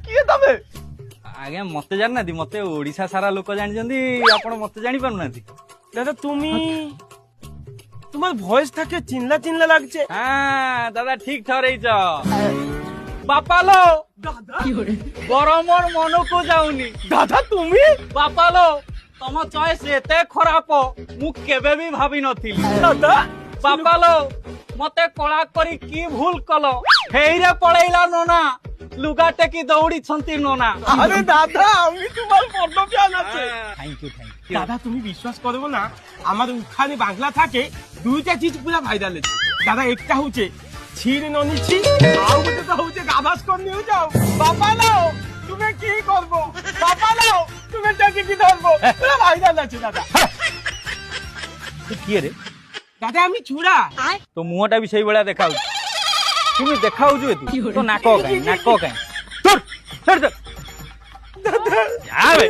କିଏ ତମେ? ଆଜ୍ଞା ମତେ ଜାଣିନାହାନ୍ତି? ମତେ ଓଡିଶା ସାରା ଲୋକ ଜାଣିଛନ୍ତି, ଆପଣ মতে জানি পারুনাহাନ୍ତି? দাদা তুমি তোমার ভয়েস থাকে চিনলা চিনলা লাগছে। হ্যাঁ দাদা ঠিক ঠরেইছ। বাপালো গরমর মনকু যাওনি। দাদা তুমি? বাপালো তম চয়েস এতে খরাপ মু কেবে বি ভাবি নথিলি। দাদা বাপালো মতে কলা করি কি ভুল কল, হেইরে পড়াইলা নোনা লুগা টেকি দৌড়িছন্তি নোনা। আরে দাদা আমি তোমার বড় ফ্যান আছে। Thank you thank you. দাদা তুমি বিশ্বাস করবো না, আমার ওখানে বাংলা থাকে দুইটা চিজ পুরা ভাইরাল আছে দাদা। একটা হচ্ছে ছিড় ননিছি, আর ଗୋଟେ তো হচ্ছে গাভাস্কর নিউ যাও। বাবা নাও তুমি কি করবো, বাবা নাও তুমি টেকি কি ধরবো, পুরা ভাইরাল আছে দাদা। কিଏ রে? দাদা আমি ছুড়া। তো মুহଁଟା ବି ସେଇଭଳିଆ ଦେଖାଉଛି। କେମିତି ଦେଖାଉଛୁ ଏ ତୁ? ତ ନାକ କାଇଁ ନାକ କାଇଁ? ଛୋଟ ଛୋଟ দাদা ଯା ବେ।